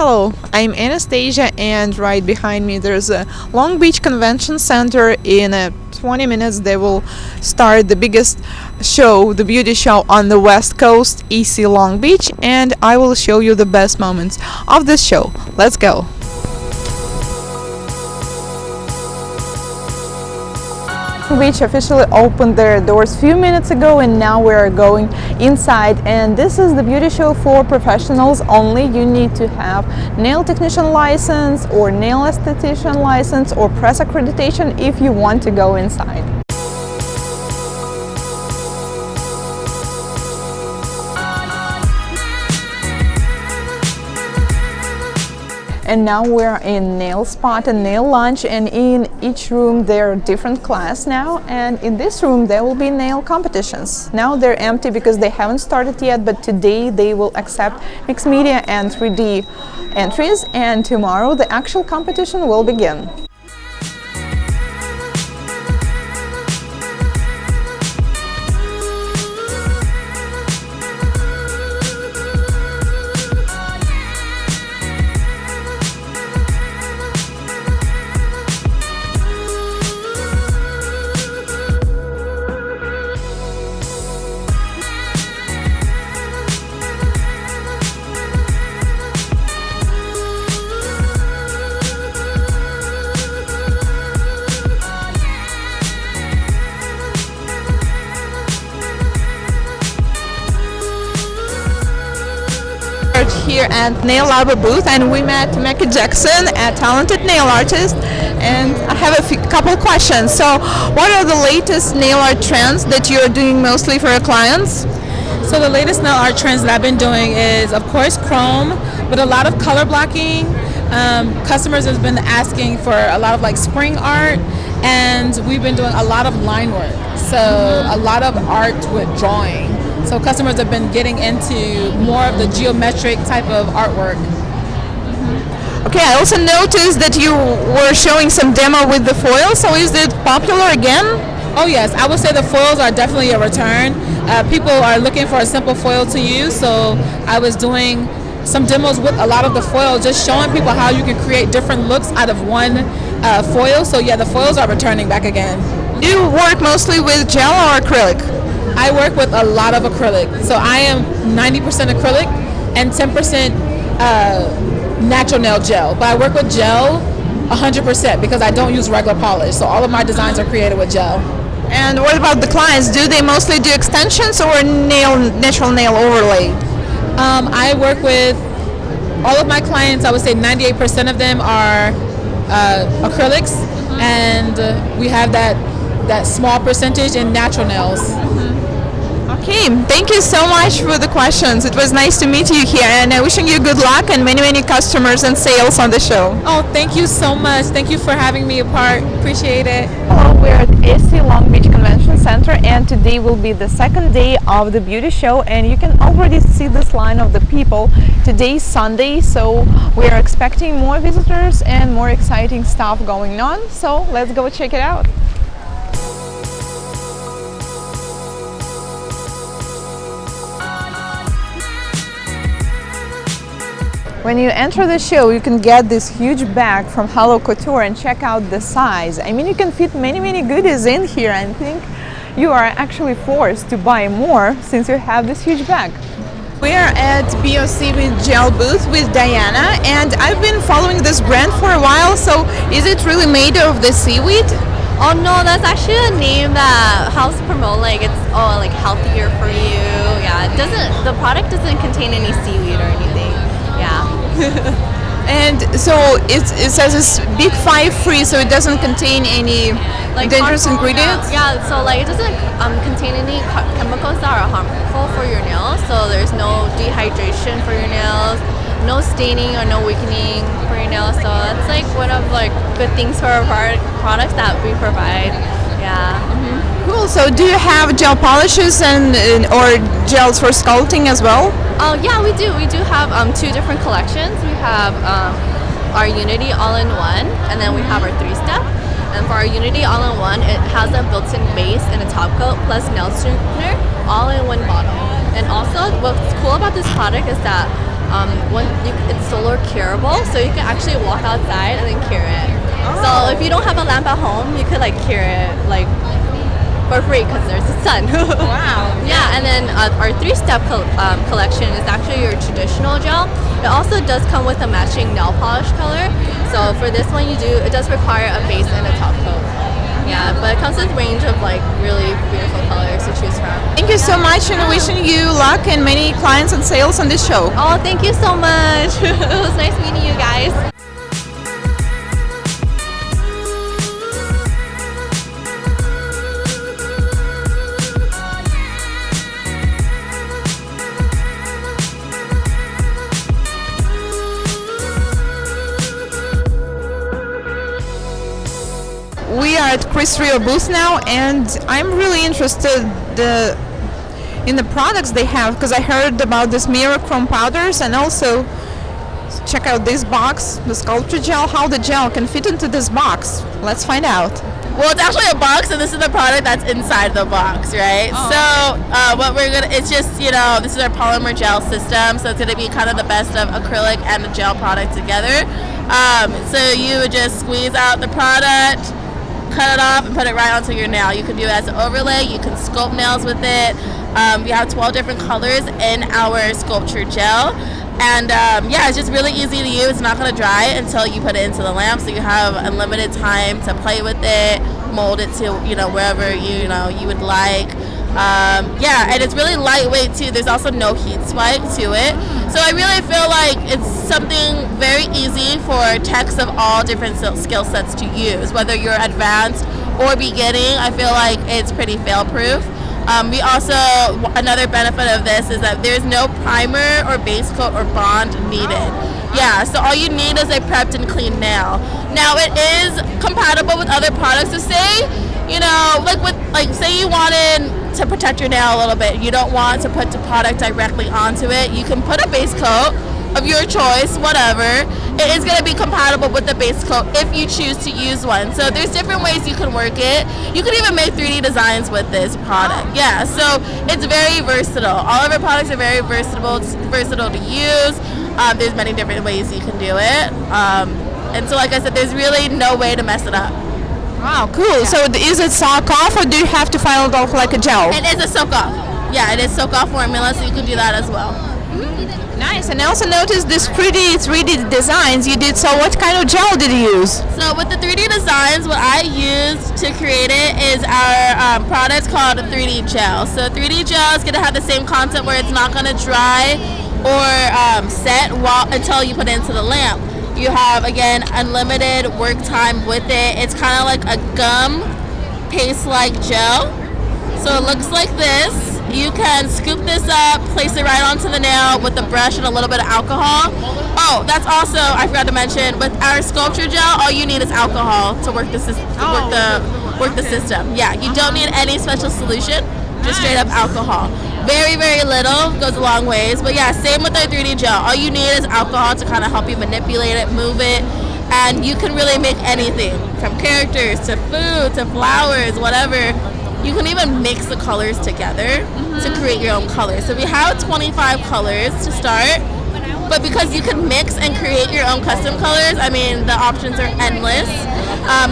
Hello, I'm Anastasia, and right behind me there's a Long Beach Convention Center. In 20 minutes they will start the biggest show, the beauty show on the West Coast, ISSE Long Beach, and I will show you the best moments of this show. Let's go! Long Beach officially opened their doors a few minutes ago, and now we are going inside, and this is the beauty show for professionals only. You need to have nail technician license or nail esthetician license or press accreditation if you want to go inside. And now we're in nail spot and nail lunch, and in each room there are different class now, and in this room there will be nail competitions. Now they're empty because they haven't started yet, but today they will accept mixed media and 3D entries, and tomorrow the actual competition will begin. Here at Nail Arbor booth, and we met Mecca Jackson, a talented nail artist, and I have a couple questions. So what are the latest nail art trends that you're doing mostly for your clients? So the latest nail art trends that I've been doing is, of course, chrome, but a lot of color blocking. Customers have been asking for a lot of like spring art, and we've been doing a lot of line work. So a lot of art with drawing. So customers have been getting into more of the geometric type of artwork. Okay, I also noticed that you were showing some demo with the foil, so is it popular again? Oh yes, I would say the foils are definitely a return. People are looking for a simple foil to use, so I was doing some demos with a lot of the foil, just showing people how you can create different looks out of one foil. So yeah, the foils are returning back again. Do you work mostly with gel or acrylic? I work with a lot of acrylic, so I am 90% acrylic and 10% natural nail gel, but I work with gel 100% because I don't use regular polish, so all of my designs are created with gel. And what about the clients? Do they mostly do extensions or natural nail overlay? I work with all of my clients. I would say 98% of them are acrylics, and we have that small percentage in natural nails. Okay, thank you so much for the questions. It was nice to meet you here, and I'm wishing you good luck and many customers and sales on the show. Oh, thank you so much. Thank you for having me a part. Appreciate it. Hello, we're at ISSE Long Beach Convention Center, and today will be the second day of the beauty show, and you can already see this line of the people. Today's Sunday, so we are expecting more visitors and more exciting stuff going on, so let's go check it out. When you enter the show, you can get this huge bag from Nailcouture and check out the size. I mean, you can fit many goodies in here, and I think you are actually forced to buy more since you have this huge bag. We are at BOC with Gel booth with Diana, and I've been following this brand for a while, so is it really made of the seaweed? Oh no, that's actually a name that helps promote like it's like healthier for you. Yeah, the product doesn't contain any seaweed or anything. Yeah. And so it says it's Big 5 free, so it doesn't contain any like dangerous ingredients? Yeah, so like it doesn't contain any chemicals that are harmful for your nails. So there's no dehydration for your nails, no staining or no weakening for your nails. So that's like one of like good things for our products that we provide. Yeah. Cool. So do you have gel polishes and or gels for sculpting as well? Yeah, we do. We do have two different collections. We have our Unity All-in-One, and then we have our 3-step. And for our Unity All-in-One, it has a built-in base and a top coat plus nail sharpener all in one bottle. And also, what's cool about this product is that it's solar curable, so you can actually walk outside and then cure it. So if you don't have a lamp at home, you could like cure it like for free because there's the sun. Wow. Yeah, and then our 3-step collection is actually your traditional gel. It also does come with a matching nail polish color. So for this one, it does require a base and a top coat. Yeah, but it comes with a range of like really beautiful colors to choose from. Thank you so much, and wishing you luck and many clients and sales on this show. Oh, thank you so much. It was nice meeting you guys. We are at Chris Rio booth now, and I'm really interested in the products they have, because I heard about this mirror chrome powders, and also check out this box, the sculpture gel, how the gel can fit into this box. Let's find out. Well, it's actually a box, and this is the product that's inside the box, right? Oh. So what we're gonna, it's just, this is our polymer gel system, so it's gonna be kind of the best of acrylic and the gel product together. So you would just squeeze out the product, cut it off, and put it right onto your nail. You can do it as an overlay, you can sculpt nails with it. We have 12 different colors in our sculpture gel. And it's just really easy to use. It's not going to dry until you put it into the lamp, so you have unlimited time to play with it, mold it to wherever you would like. And it's really lightweight too. There's also no heat spike to it, so I really feel like it's something very easy for techs of all different skill sets to use, whether you're advanced or beginning. I feel like it's pretty fail proof. We also, another benefit of this is that there's no primer or base coat or bond needed. Yeah, so all you need is a prepped and clean nail. Now it is compatible with other products. So say, say you wanted to protect your nail a little bit, you don't want to put the product directly onto it, you can put a base coat of your choice, whatever. It is going to be compatible with the base coat if you choose to use one. So there's different ways you can work it. You can even make 3D designs with this product. Yeah, so it's very versatile. All of our products are very versatile to use. There's many different ways you can do it. And so like I said, there's really no way to mess it up. Wow, cool. Yeah. So is it soak off, or do you have to file it off like a gel? It is a soak off. Yeah, it is soak off formula, so you can do that as well. Nice. And I also noticed this pretty 3D designs you did. So what kind of gel did you use? So with the 3D designs, what I used to create it is our product called 3D gel. So 3D gel is going to have the same concept where it's not going to dry or set until you put it into the lamp. You have, again, unlimited work time with it. It's kind of like a gum paste-like gel. So it looks like this. You can scoop this up, place it right onto the nail with a brush and a little bit of alcohol. Oh, that's also, I forgot to mention, with our sculpture gel, all you need is alcohol to work the system. System. Yeah, you don't need any special solution, just straight up alcohol. Very, very little, goes a long ways. But yeah, same with our 3D gel. All you need is alcohol to kind of help you manipulate it, move it, and you can really make anything, from characters to food to flowers, whatever. You can even mix the colors together to create your own colors. So we have 25 colors to start, but because you can mix and create your own custom colors, I mean, the options are endless.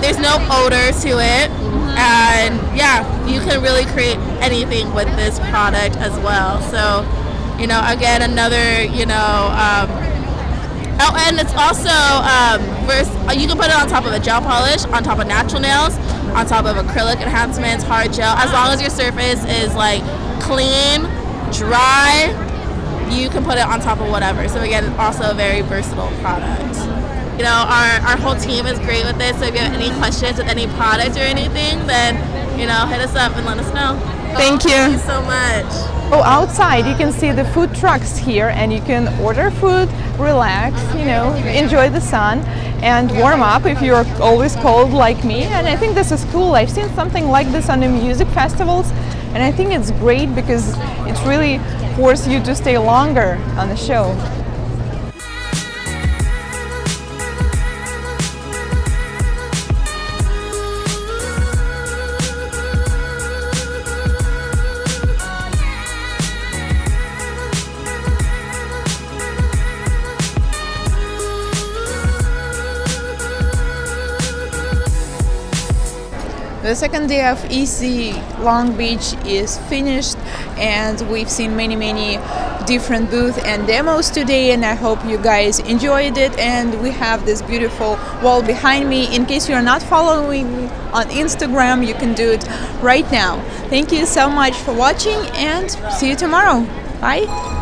There's no odor to it, and yeah, you can really create anything with this product as well. So, again, another, and it's also, you can put it on top of a gel polish, on top of natural nails, on top of acrylic enhancements, hard gel. As long as your surface is like clean, dry, you can put it on top of whatever. So again, it's also a very versatile product. Our whole team is great with this. So if you have any questions with any product or anything, then hit us up and let us know. Thank you. Thank you so much. Oh, outside you can see the food trucks here, and you can order food, relax, enjoy the sun, and warm up if you're always cold like me. And I think this is cool. I've seen something like this on the music festivals, and I think it's great because it really forces you to stay longer on the show. The second day of ISSE Long Beach is finished, and we've seen many different booths and demos today, and I hope you guys enjoyed it. And we have this beautiful wall behind me. In case you're not following me on Instagram, you can do it right now. Thank you so much for watching, and see you tomorrow. Bye.